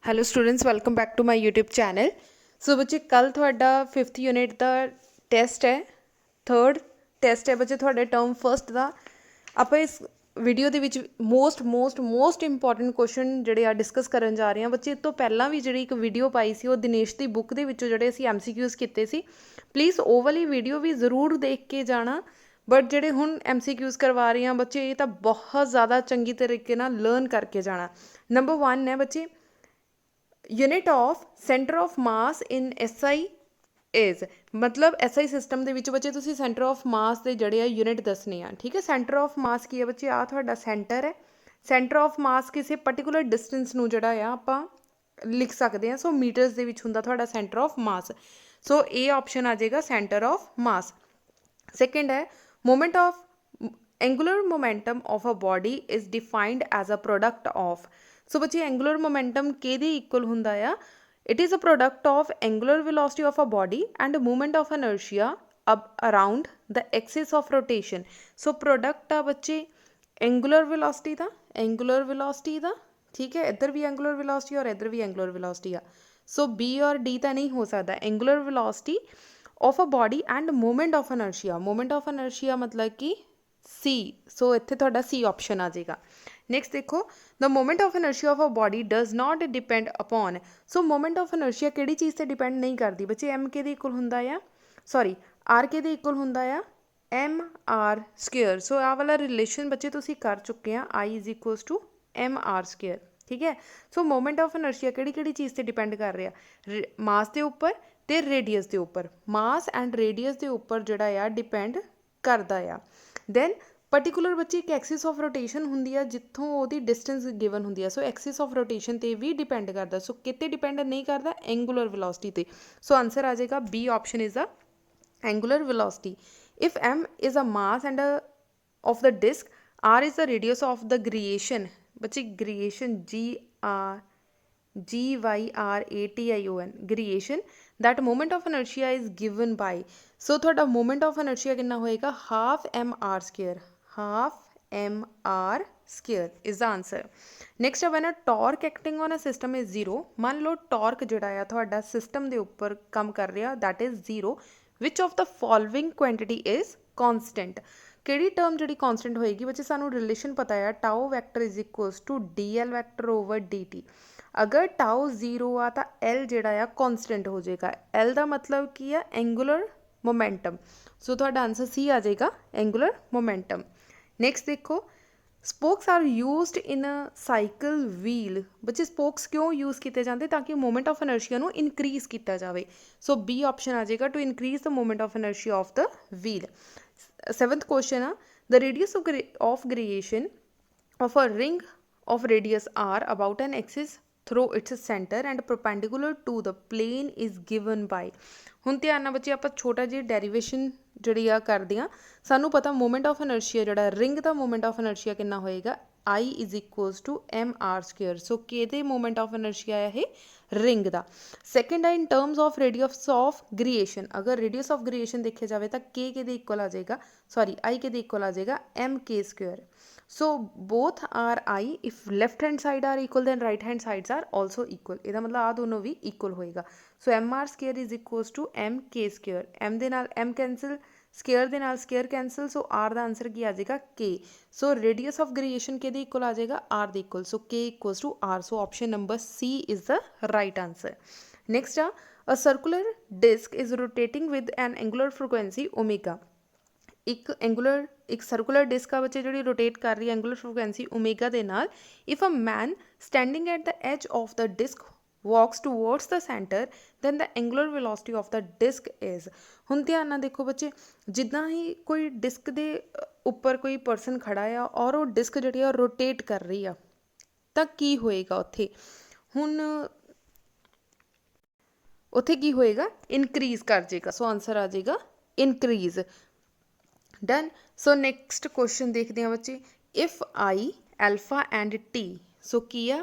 Hello students, welcome back to my YouTube channel. So बच्चे कल थोड़ा 5th यूनिट का टेस्ट है, थर्ड टेस्ट है बच्चे थोड़े टर्म फर्स्ट का। आप इस वीडियो के which most most most important question जोड़े आ डिस्कस करन जा रहे हैं बच्चे। इस तो पहला भी जी एक वीडियो पाई सी वो दिनेश की बुक के विचों जोड़े असी MCQs किए सी। प्लीज़ वो वाली वीडियो भी ज़रूर देख के जाना। बट जोड़े हुण MCQs करवा रही हैं बच्चे, ये तो बहुत ज़्यादा चंगी तरीके नाल लर्न करके जाना। नंबर 1 है बच्चे, unit of centre of mass in SI is, मतलब SI सिस्टम के बच्चे तुसी सेंटर ऑफ मास के जड़े आ यूनिट दसने आ। ठीक है, सेंटर ऑफ मास की है बच्चे, आ थोड़ा सेंटर है। सेंटर ऑफ मास किसी पर्टिकुलर डिस्टेंस नूं जड़ा आ आपां लिख सकते हैं। सो मीटर्स दे विच हुंदा थोड़ा centre of mass. So A option आ जाएगा सेंटर ऑफ मास। सेकेंड है, moment of angular momentum of a body is defined as a product of. So बच्चे एंगुलर मोमेंटम किहदे इक्वल हुंदा आ? It is a product of angular velocity of a body and movement of inertia अब around the axis of rotation. So product आ बच्चे angular velocity का, angular velocity का। ठीक है, इधर भी एंगुलर वेलोसिटी और इधर भी एंगुलर वेलोसिटी आ। सो बी और डी तो नहीं हो सकता। Angular velocity of a body and movement of inertia, movement of inertia मतलब कि सी। सो इत्थे तुहाडा सी ऑप्शन आ जाएगा। नेक्स्ट देखो, the moment of inertia of a body does not depend upon. So moment of inertia किहड़ी चीज़ से डिपेंड नहीं करती बच्चे? एम के इक्वल हुंदा आ, सॉरी आर के इक्वल हुंदा आ एम आर स्क्वेयर। सो आ वाला रिलेशन बच्चे तुसी कर चुके हैं, I is equals to M R square. ठीक है, सो मोमेंट ऑफ इनर्शिया किहड़ी चीज़ से डिपेंड कर रहा? मास के उपर तो रेडियस के उपर, मास एंड रेडियस के उपर जोड़ा आ डिपेंड करता आ। दैन पर्टिकुलर बच्चे एक एक्सिस ऑफ रोटेशन होंगी है जितों वो डिस्टेंस गिवन होंगी है। सो एक्सिस ऑफ रोटेशन पर भी डिपेंड करता। सो कितने डिपेंड नहीं करता? एंगुलर वेलोसिटी ते। सो आंसर आ जाएगा B option is a angular velocity. If M is a mass and of the disk, r is the radius of the griation। बच्चे griation GYRATION griation, that moment of inertia is given by। so थोड़ा moment of inertia कितना होएगा? Half M R square, half M R square is the answer. Next है, torque acting on a system is zero. मान लो torque जोड़ा आ थोड़ा system के उपर काम कर रहा, that is zero. Which of the following quantity is constant? किहड़ी टर्म जी कॉन्सटेंट होएगी बच्चे? सानू रिलेशन पता है, tau vector is equals to DL vector over DT। अगर टाओ जीरो आ तो L जोड़ा आ कॉन्सटेंट हो जाएगा। L का मतलब की है? Angular momentum. सो थोड़ा आंसर सी आ जाएगा, एंगुलर मोमेंटम। नैक्सट देखो, spokes are used in a cycle wheel. बच्चे स्पोक्स क्यों यूज़ किए जाते? ताकि मोमेंट ऑफ इनर्शिया को इनक्रीज किया जाए। सो बी ऑप्शन आ जाएगा, to increase the moment of inertia of the wheel. 7th question है, the radius of gyration of a ring of radius r about an axis through its center and perpendicular to the plane is given by। ਹੁਣ ਧਿਆਨ ਨਾਲ ਬੱਚੇ ਆਪਾਂ ਛੋਟਾ ਜਿਹਾ ਡੈਰੀਵੇਸ਼ਨ ਜਿਹੜੀ ਆ ਕਰਦੇ ਹਾਂ। ਸਾਨੂੰ ਪਤਾ ਮੂਮੈਂਟ ਆਫ ਇਨਰਸ਼ੀਆ ਜਿਹੜਾ ਰਿੰਗ ਦਾ ਮੂਮੈਂਟ ਆਫ ਇਨਰਸ਼ੀਆ ਕਿੰਨਾ ਹੋਏਗਾ? I is equals to mr square। ਸੋ ਕਿਹਦੇ ਮੂਮੈਂਟ ਆਫ ਇਨਰਸ਼ੀਆ ਹੈ ਇਹ? ਰਿੰਗ ਦਾ। ਸੈਕਿੰਡ ਹੈ, in terms of radius of gyration. ਅਗਰ ਰੇਡੀਅਸ ਆਫ ਗ੍ਰੀਏਸ਼ਨ ਦੇਖਿਆ ਜਾਵੇ ਤਾਂ k ਕਿਹਦੇ ਇਕੁਅਲ ਆ ਜਾਏਗਾ? ਸੌਰੀ I ਕਿਹਦੇ ਇਕੁਅਲ ਆ ਜਾਏਗਾ? mk square। So both are I, if left hand side are equal then right hand sides are also equal। ਇਹਦਾ ਮਤਲਬ ਆ ਦੋਨੋਂ ਵੀ ਇਕੁਅਲ ਹੋਏਗਾ। ਸੋ mr square is equals to mk square। m ਦੇ ਨਾਲ m ਕੈਂਸਲ, ਸਕੇਅਰ ਦੇ ਨਾਲ square cancel. So r ਦਾ ਆਂਸਰ ਕੀ ਆ ਜਾਏਗਾ? k। So radius of gyration ਕਿਹਦੇ ਇਕੁਅਲ ਆ ਜਾਏਗਾ? r ਦੇ equal. So k equals to r। So option number C is the right answer। Next आ, a circular disk is rotating with an angular frequency omega. एक circular disc आ बच्चे जी rotate कर रही है एंगुलर फ्रिक्वेंसी ओमेगा के नाल। If a man standing at the edge of the disc walks towards the centre then the angular velocity of the disc is. हुण ध्यान नाल देखो बच्चे, जिद्दां ही कोई डिस्क के उपर कोई परसन खड़ा आ और वो डिस्क जी रोटेट कर रही आ तो की होएगा उत्थे? हुण उत्थे की होएगा? इनक्रीज कर जाएगा। सो आंसर आ जाएगा increase. Done. So next question देखते हैं बच्चे, if I alpha and T. So की आ?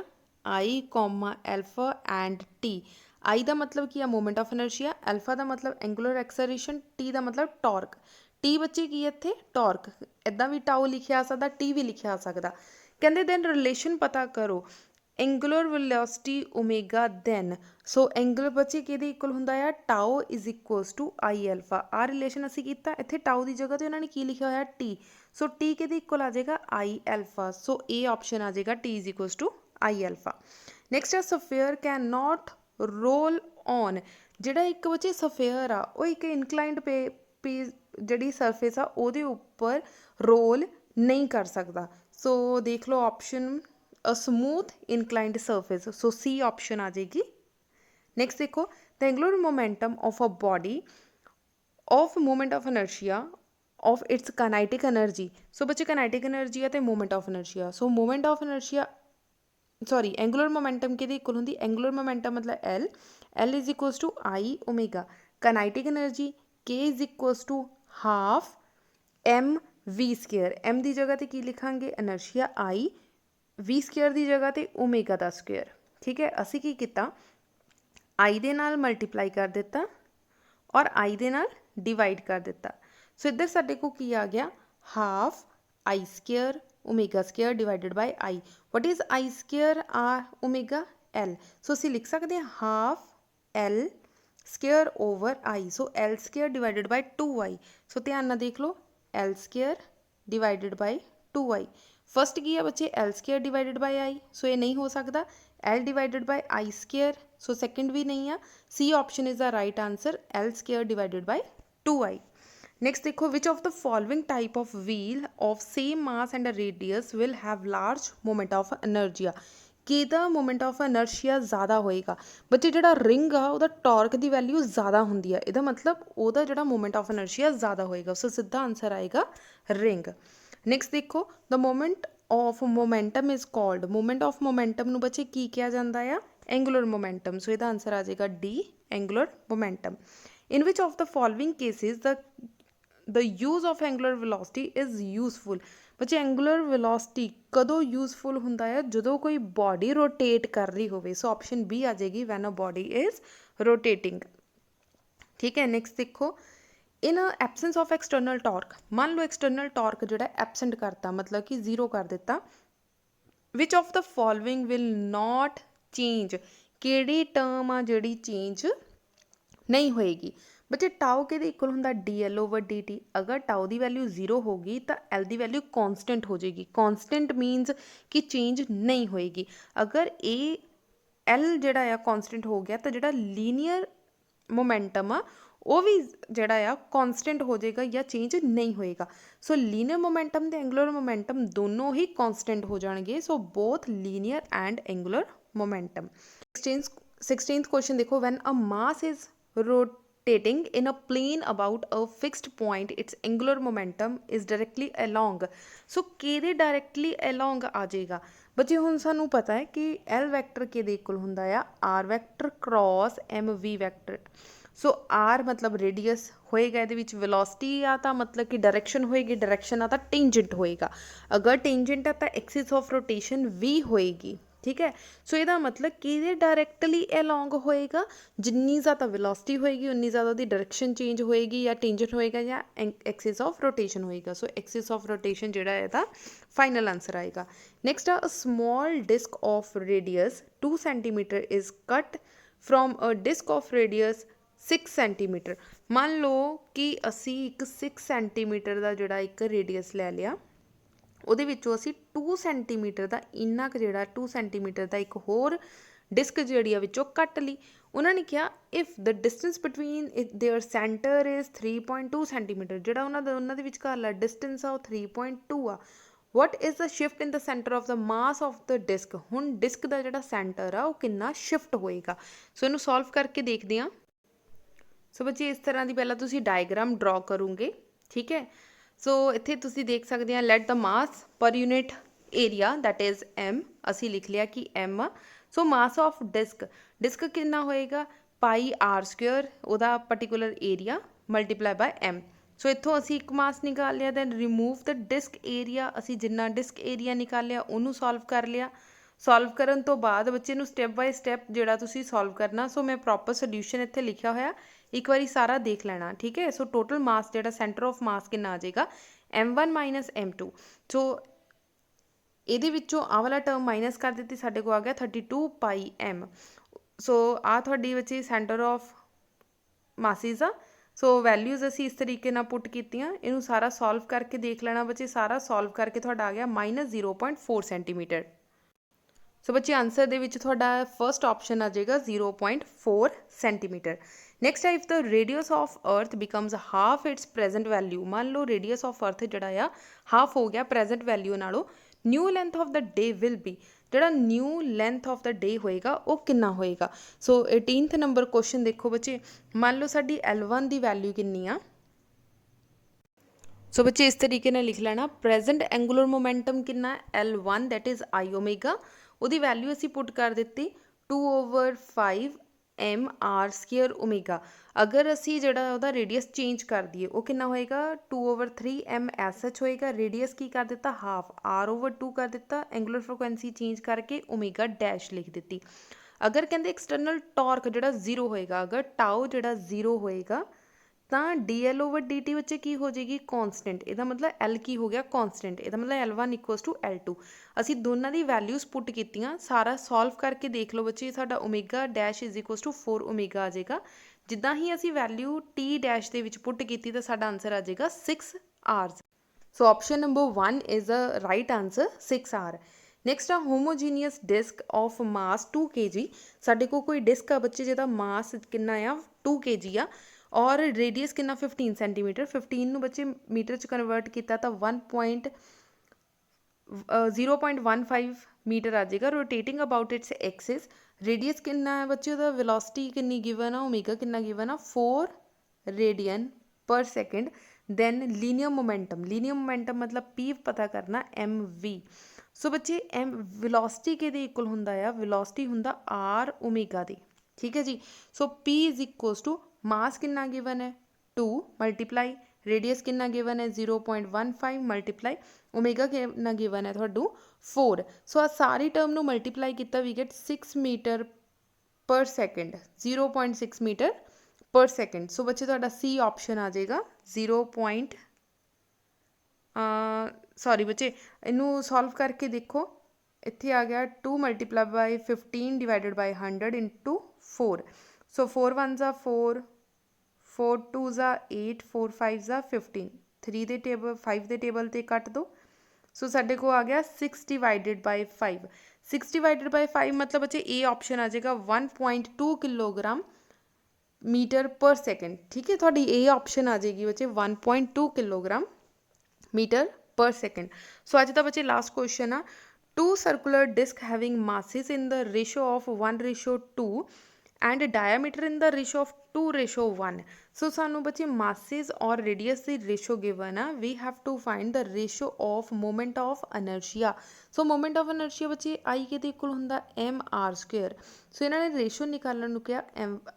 I comma alpha and T. I का मतलब की है? Moment of inertia. एल्फा का मतलब एंगुलर एक्सलरेशन। टी का मतलब टॉर्क। टी बच्चे की है इत्थे? टॉर्क। इदा भी टाओ लिखिया आ सकता, टी भी लिखिया आ सकता। कहते दैन रिलेशन पता करो angular velocity omega then so angular बच्चे किहदे इक्वल हुंदा आ tau is equals to I alpha आ रिलेशन असीं कीता इत्थे टाओ की जगह तो उन्होंने की लिखा होया टी सो टी किहदे इक्वल आ जाएगा I alpha so A option आ जाएगा T is equals to I alpha next है sphere cannot roll on जिहड़ा एक बच्चे सफेयर आ वो एक इनकलाइंड पे जिहड़ी सरफेस आ उहदे उपर रोल नहीं कर सकता सो देख लो option A smooth inclined surface so C option आ जाएगी नेक्स्ट देखो the angular momentum of a body of moment of inertia of its kinetic energy so बच्चे काइनेटिक एनर्जी है तो moment of inertia so moment of inertia sorry angular momentum के equal होंगी angular momentum मतलब L is equals to I omega kinetic energy K is equals to half M V square M की जगह तो की लिखांगे inertia I we square की जगह तो ओमेगा का स्केयर ठीक है असी की किया आई दे नाल मल्टीप्लाई कर दिता और आई दे नाल डिवाइड कर दिता सो इधर साडे को की आ गया half I square omega square divided by I what is I square R omega L so असी लिख सकते हैं half L square over I so L square divided by 2 I so ध्यान नाल देख लो L square divided by 2 I first की है बच्चे L square divided by I so ये नहीं हो सकता L divided by I square so second भी नहीं है C option is the right answer L square divided by 2 I next देखो which of the following type of wheel of same mass and radius will have large moment of inertia किहदा moment of inertia ज़्यादा होएगा बच्चे जिहड़ा ring आ उहदा torque की value ज़्यादा होंदी है इहदा मतलब उहदा जिहड़ा मोमेंट ऑफ एनर्शिया ज़्यादा होएगा सो सीधा आंसर आएगा रिंग नैक्सट देखो the moment of momentum is called moment of momentum नूं बच्चे की कहा जाता है एंगुलर मोमेंटम सो इसका आंसर आ जाएगा D angular momentum in which of the following cases the use of angular velocity is useful बच्चे एंगुलर वेलोसिटी कदों यूजफुल होंदा है जदों कोई बॉडी रोटेट कर रही होवे सो ऑप्शन बी आ जाएगी when a body is rotating ठीक है नैक्सट देखो in absence of external torque मान लो एक्सटर्नल टॉर्क जो एबसेंट करता मतलब कि जीरो कर दिता विच of the following will not change केड़ी टर्म आ जी चेंज नहीं होएगी बच्चे टाओ के इक्वल होंदा D L over D T अगर टाओ की वैल्यू जीरो होगी तो एल की वैल्यू कॉन्सटेंट हो जाएगी कॉन्सटेंट मीनस कि चेंज नहीं होएगी अगर ए एल जोड़ा कॉन्सटेंट हो गया तो जोड़ा लीनियर मोमेंटम आ वो भी जोड़ा कॉन्सटेंट हो जाएगा या चेंज नहीं होएगा सो लीनियर मोमेंटम तो एंगुलर मोमेंटम दोनों ही कॉन्सटेंट हो जाएंगे so both linear and angular momentum 16th question देखो when a mass is rotating in a plane about a fixed point its angular momentum is directly along so किहदे directly along आ जाएगा बच्चे हुण सानू पता है कि एल वैक्टर किहदे इक्वल हुंदा आ R vector cross M V vector so R मतलब रेडियस होएगा ये वेलोसिटी आ तो मतलब कि डायरेक्शन होएगी डायरेक्शन आ तो टेंजेंट होएगा अगर टेंजेंट है तो एक्सिस ऑफ रोटेशन वी होएगी ठीक है सो यदा मतलब कि डायरेक्टली अलोंग होएगा जिन्नी ज़्यादा वेलोसिटी होएगी उन्नी ज़्यादा उसकी डायरेक्शन चेंज होएगी या टेंजेंट होएगा या एक्सिस ऑफ रोटेशन होएगा सो एक्सिस ऑफ रोटेशन जोड़ा है फाइनल आंसर आएगा next a small disc of radius 2 centimetre is cut from a disc of radius 6 centimetre मान लो कि असी एक 6 सेंटीमीटर का जोड़ा एक रेडियस लै लिया ਉਹਦੇ ਵਿੱਚੋਂ ਅਸੀਂ 2 ਸੈਂਟੀਮੀਟਰ ਦਾ ਇੰਨਾ ਕੁ ਜਿਹੜਾ 2 ਸੈਂਟੀਮੀਟਰ ਦਾ ਇੱਕ ਹੋਰ ਡਿਸਕ ਜਿਹੜੀ ਆ ਵਿੱਚੋਂ ਕੱਟ ਲਈ ਉਹਨਾਂ ਨੇ ਕਿਹਾ if the distance between their centre is 3.2 centimetre ਜਿਹੜਾ ਉਹਨਾਂ ਦੇ ਵਿਚਕਾਰਲਾ ਡਿਸਟੈਂਸ ਆ ਉਹ 3.2 ਆ what is the shift in the centre of the mass of the disc ਹੁਣ ਡਿਸਕ ਦਾ ਜਿਹੜਾ ਸੈਂਟਰ ਆ ਉਹ ਕਿੰਨਾ ਸ਼ਿਫਟ ਹੋਏਗਾ ਸੋ ਇਹਨੂੰ ਸੋਲਵ ਕਰਕੇ ਦੇਖਦੇ ਹਾਂ ਸੋ ਬੱਚੇ ਇਸ ਤਰ੍ਹਾਂ ਦੀ ਪਹਿਲਾਂ ਤੁਸੀਂ ਡਾਇਗਰਾਮ ਡਰਾ ਕਰੋਗੇ ਠੀਕ ਹੈ सो इत्थे तुसी देख सकते हैं light the mass per unit area that is M असी लिख लिया कि M so mass of disc कितना होएगा पाई आर स्क्वेयर उहदा particular area multiply by M so इत्थों असी एक मास निकाल लिया then remove the disc area असी जिन्ना डिस्क एरिया निकालिया उन्होंने सॉल्व कर लिया सॉल्व करन तो बाद बच्चे नूं स्टैप बाय स्टैप जिहड़ा तुसी सॉल्व करना सो मैं प्रॉपर सोल्यूशन इत्थे लिखा होया एक बारी सारा देख लेना ठीक है सो टोटल मास जिहड़ा सेंटर ऑफ मास कितना आ जाएगा M1 माइनस M2 सो ਇਹਦੇ ਵਿੱਚੋਂ ਆਹ ਵਾਲਾ ਟਰਮ ਮਾਈਨਸ ਕਰ ਦਿੱਤੀ, ਸਾਡੇ ਕੋਲ ਆ ਗਿਆ 32 ਪਾਈ m। ਸੋ ਆ ਤੁਹਾਡੀ ਬੱਚੇ ਸੈਂਟਰ ਆਫ ਮਾਸਿਸ ਆ। ਸੋ ਵੈਲਿਊਜ਼ ਅਸੀਂ ਇਸ ਤਰੀਕੇ ਨਾਲ ਪੁੱਟ ਕੀਤੀਆਂ। ਇਹਨੂੰ ਸਾਰਾ ਸੋਲਵ ਕਰਕੇ ਦੇਖ ਲੈਣਾ ਬੱਚੇ, ਸਾਰਾ ਸੋਲਵ ਕਰਕੇ ਤੁਹਾਡਾ ਆ ਗਿਆ -0.4 ਸੈਂਟੀਮੀਟਰ। ਸੋ ਬੱਚੇ ਆਂਸਰ ਦੇ ਵਿੱਚ ਤੁਹਾਡਾ ਫਰਸਟ ਆਪਸ਼ਨ ਆ ਜਾਏਗਾ 0.4 ਸੈਂਟੀਮੀਟਰ। ਨੈਕਸਟ ਹੈ, ਇਫ ਦ ਰੇਡੀਅਸ ਆਫ ਅਰਥ becomes half it's present value. ਮੰਨ ਲਓ ਰੇਡੀਅਸ ਆਫ ਅਰਥ ਜਿਹੜਾ ਆ ਹਾਫ ਹੋ ਗਿਆ ਪ੍ਰੈਜੈਂਟ ਵੈਲਿਊ ਨਾਲੋਂ, new length of the day will be, ਜਿਹੜਾ ਨਿਊ ਲੈਂਥ ਆਫ ਦ ਡੇ ਹੋਏਗਾ ਉਹ ਕਿੰਨਾ ਹੋਏਗਾ। ਸੋ 18th ਨੰਬਰ ਕੁਐਸਚਨ ਦੇਖੋ ਬੱਚੇ, ਮੰਨ ਲਓ ਸਾਡੀ L1 ਦੀ ਵੈਲਿਊ ਕਿੰਨੀ ਆ। ਸੋ ਬੱਚੇ ਇਸ ਤਰੀਕੇ ਨਾਲ ਲਿਖ ਲੈਣਾ, ਪ੍ਰੈਜੈਂਟ ਐਂਗੂਲਰ ਮੋਮੈਂਟਮ ਕਿੰਨਾ L1 that is I omega. ਉਹਦੀ ਵੈਲਿਊ ਅਸੀਂ ਪੁੱਟ ਕਰ ਦਿੱਤੀ 2/5 mr² ਓਮੇਗਾ। ਅਗਰ ਅਸੀਂ ਜਿਹੜਾ ਉਹਦਾ ਰੇਡੀਅਸ ਚੇਂਜ ਕਰ ਦਈਏ ਉਹ ਕਿੰਨਾ ਹੋਏਗਾ 2/3 msh ਹੋਏਗਾ। ਰੇਡੀਅਸ ਕੀ ਕਰ ਦਿੱਤਾ ਹਾਫ, r/2 ਕਰ ਦਿੱਤਾ, ਐਂਗੂਲਰ ਫ੍ਰੀਕੁਐਂਸੀ ਚੇਂਜ ਕਰਕੇ ਓਮੇਗਾ ਡੈਸ਼ ਲਿਖ ਦਿੱਤੀ। ਅਗਰ ਕਹਿੰਦੇ ਐਕਸਟਰਨਲ ਟਾਰਕ ਜਿਹੜਾ 0 ਹੋਏਗਾ, ਅਗਰ ਟਾਓ ਜਿਹੜਾ 0 ਹੋਏਗਾ ਤਾਂ dl/dt ਬੱਚੇ ਕੀ ਹੋ ਜਾਏਗੀ ਕੌਨਸਟੈਂਟ। ਇਹਦਾ ਮਤਲਬ L ਕੀ ਹੋ ਗਿਆ ਕੌਨਸਟੈਂਟ। ਇਹਦਾ ਮਤਲਬ L1 = L2। ਅਸੀਂ ਦੋਨਾਂ ਦੀ ਵੈਲਿਊਜ਼ ਪੁੱਟ ਕੀਤੀਆਂ, ਸਾਰਾ ਸੋਲਵ ਕਰਕੇ ਦੇਖ ਲਓ ਬੱਚੇ, ਸਾਡਾ ਓਮੇਗਾ ਡੈਸ਼ = 4 ਓਮੇਗਾ ਆ ਜਾਏਗਾ। ਜਿੱਦਾਂ ਹੀ ਅਸੀਂ ਵੈਲਿਊ t ਡੈਸ਼ ਦੇ ਵਿੱਚ ਪੁੱਟ ਕੀਤੀ ਤਾਂ ਸਾਡਾ ਆਂਸਰ ਆ ਜਾਏਗਾ 6 hours। So option number 1 is the right answer 6 hour। Next ਆ ਹੋਮੋਜੀਨੀਅਸ ਡਿਸਕ ਆਫ ਮਾਸ 2 kg। ਸਾਡੇ ਕੋਲ ਕੋਈ ਡਿਸਕ ਆ ਬੱਚੇ ਜਿਹਦਾ ਮਾਸ ਕਿੰਨਾ ਆ 2 kg ਆ, ਔਰ ਰੇਡੀਅਸ ਕਿੰਨਾ 15 ਸੈਂਟੀਮੀਟਰ। 15 ਨੂੰ ਬੱਚੇ ਮੀਟਰ 'ਚ ਕਨਵਰਟ ਕੀਤਾ ਤਾਂ 0.15 ਮੀਟਰ ਆ ਜਾਏਗਾ। Rotating about it's Axis. Radius ਕਿੰਨਾ ਹੈ ਬੱਚੇ, ਉਹਦਾ ਵੈਲੋਸਿਟੀ ਕਿੰਨੀ ਗਿਵਨ ਆ, ਓਮੇਗਾ ਕਿੰਨਾ ਗਿਵਨ ਆ 4 radian per second. Then linear momentum, linear momentum ਮਤਲਬ P ਪਤਾ ਕਰਨਾ mv। ਸੋ ਬੱਚੇ ਵੈਲੋਸਿਟੀ ਕਿਹਦੇ ਇਕੁਅਲ ਹੁੰਦਾ ਆ, ਵੈਲੋਸਿਟੀ ਹੁੰਦਾ r ਓਮੇਗਾ ਦੇ, ਠੀਕ ਹੈ ਜੀ। ਸੋ P = ਮਾਸ ਕਿੰਨਾ ਗਿਵਨ ਹੈ 2 ਮਲਟੀਪਲਾਈ, ਰੇਡੀਅਸ ਕਿੰਨਾ ਗਿਵਨ ਹੈ 0.15 ਮਲਟੀਪਲਾਈ, ਓਮੇਗਾ ਕਿੰਨਾ ਗਿਵਨ ਹੈ ਤੁਹਾਨੂੰ 4। ਸੋ ਆ ਸਾਰੀ ਟਰਮ ਨੂੰ ਮਲਟੀਪਲਾਈ ਕੀਤਾ we get 6 metre per second, 0.6 metre per second. So ਬੱਚੇ ਤੁਹਾਡਾ C ਆਪਸ਼ਨ ਆ ਜਾਏਗਾ 0. ਸੌਰੀ ਬੱਚੇ, ਇਹਨੂੰ ਸੋਲਵ ਕਰਕੇ ਦੇਖੋ, ਇੱਥੇ ਆ ਗਿਆ 2 × 15 / 100 × 4। ਸੋ 4 1s are 4, 4 2s are 8, 4 5s are 15, 3 ਦੇ ਟੇਬਲ 5 ਦੇ ਟੇਬਲ 'ਤੇ ਕੱਟ ਦਿਓ। ਸੋ ਸਾਡੇ ਕੋਲ ਆ ਗਿਆ 6 / 5। 6 / 5 ਮਤਲਬ ਬੱਚੇ ਇਹ ਆਪਸ਼ਨ ਆ ਜਾਏਗਾ 1.2 ਕਿਲੋਗ੍ਰਾਮ ਮੀਟਰ ਪਰ ਸੈਕਿੰਡ, ਠੀਕ ਹੈ। ਤੁਹਾਡੀ ਇਹ ਆਪਸ਼ਨ ਆ ਜਾਏਗੀ ਬੱਚੇ 1.2 ਕਿਲੋਗ੍ਰਾਮ ਮੀਟਰ ਪਰ ਸੈਕਿੰਡ। ਸੋ ਅੱਜ ਦਾ ਬੱਚੇ ਲਾਸਟ ਕੁਐਸਚਨ ਆ, 2 circular disc having masses in the ratio of 1:2 and diameter in the ratio of 2:1। ਸੋ ਸਾਨੂੰ ਬੱਚੇ masses ਔਰ radius ਦੀ ਰੇਸ਼ੋ ਗਿਵਨ ਆ। we have to find the ratio of moment of inertia। So moment of inertia ਬੱਚੇ I ਕਿਹਦੇ equal ਹੁੰਦਾ mr²। ਸੋ ਇਹਨਾਂ ਨੇ ratio ਨਿਕਾਲਣ ਨੂੰ ਕਿਹਾ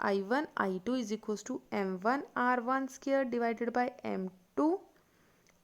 I1 I2 = m1 r1² / m2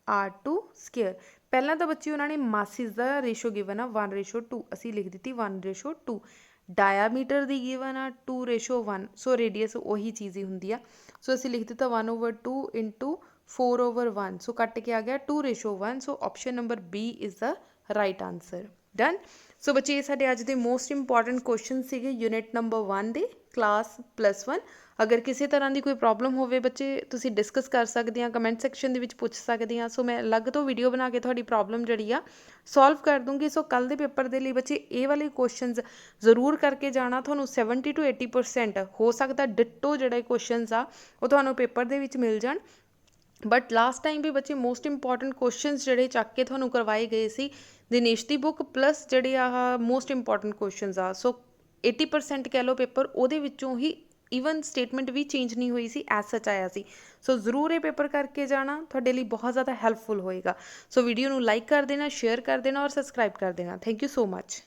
r2²। ਪਹਿਲਾਂ ਤਾਂ ਬੱਚੇ ਉਹਨਾਂ ਨੇ ਮਾਸਿਸ ਦਾ ਰੇਸ਼ੋ ਗਿਵਨ ਆ 1:2, ਅਸੀਂ ਲਿਖ ਦਿੱਤੀ 1:2। ਡਾਇਆਮੀਟਰ ਦੀ ਗਿਵਨ ਆ 2:1। ਸੋ ਰੇਡੀਅਸ ਉਹੀ ਚੀਜ਼ ਹੀ ਹੁੰਦੀ ਆ। ਸੋ ਅਸੀਂ ਲਿਖ ਦਿੱਤਾ 1/2 × 4/1। ਸੋ ਕੱਟ ਕੇ ਆ ਗਿਆ 2:1। So option number B is the right answer. Done. So ਬੱਚੇ ਇਹ ਸਾਡੇ ਅੱਜ ਦੇ ਮੋਸਟ ਇੰਪੋਰਟੈਂਟ ਕੁਐਸਚਨ ਸੀਗੇ ਯੂਨਿਟ ਨੰਬਰ 1 ਦੇ ਕਲਾਸ +1। ਅਗਰ ਕਿਸੇ ਤਰ੍ਹਾਂ ਦੀ ਕੋਈ ਪ੍ਰੋਬਲਮ ਹੋਵੇ ਬੱਚੇ ਤੁਸੀਂ ਡਿਸਕਸ ਕਰ ਸਕਦੇ ਆ, ਕਮੈਂਟ ਸੈਕਸ਼ਨ ਦੇ ਵਿੱਚ ਪੁੱਛ ਸਕਦੇ ਆ। ਸੋ ਮੈਂ ਅਲੱਗ ਤੋਂ ਵੀਡੀਓ ਬਣਾ ਕੇ ਤੁਹਾਡੀ ਪ੍ਰੋਬਲਮ ਜਿਹੜੀ ਆ ਸੋਲਵ ਕਰ ਦੂੰਗੀ। ਸੋ ਕੱਲ੍ਹ ਦੇ ਪੇਪਰ ਦੇ ਲਈ ਬੱਚੇ ਇਹ ਵਾਲੇ ਕੁਐਸਚਨਸ ਜ਼ਰੂਰ ਕਰਕੇ ਜਾਣਾ। ਤੁਹਾਨੂੰ 70 to 80% ਹੋ ਸਕਦਾ ਡਿਟੋ ਜਿਹੜੇ ਕੁਐਸਚਨਸ ਆ ਉਹ ਤੁਹਾਨੂੰ ਪੇਪਰ ਦੇ ਵਿੱਚ ਮਿਲ ਜਾਣ। ਬਟ ਲਾਸਟ ਟਾਈਮ ਵੀ ਬੱਚੇ ਮੋਸਟ ਇੰਪੋਰਟੈਂਟ ਕੁਐਸਚਨਸ ਜਿਹੜੇ ਚੱਕ ਕੇ ਤੁਹਾਨੂੰ ਕਰਵਾਏ ਗਏ ਸੀ ਦਿਨੇਸ਼ ਦੀ ਬੁੱਕ ਪਲੱਸ ਜਿਹੜੇ ਆਹ ਮੋਸਟ ਇੰਪੋਰਟੈਂਟ ਕੁਐਸਚਨਸ ਆ। ਸੋ 80% ਕਹਿ ਲਓ ਪੇਪਰ ਉਹਦੇ ਵਿੱਚੋਂ ਹੀ ਈਵਨ ਸਟੇਟਮੈਂਟ ਵੀ ਚੇਂਜ ਨਹੀਂ ਹੋਈ ਸੀ, ਐਸ ਸੱਚ ਆਇਆ ਸੀ। ਸੋ ਜ਼ਰੂਰ ਇਹ ਪੇਪਰ ਕਰਕੇ ਜਾਣਾ, ਤੁਹਾਡੇ ਲਈ ਬਹੁਤ ਜ਼ਿਆਦਾ ਹੈਲਪਫੁਲ ਹੋਏਗਾ। ਸੋ ਵੀਡੀਓ ਨੂੰ ਲਾਈਕ ਕਰ ਦੇਣਾ, ਸ਼ੇਅਰ ਕਰ ਦੇਣਾ ਔਰ ਸਬਸਕ੍ਰਾਈਬ ਕਰ ਦੇਣਾ। Thank you so much.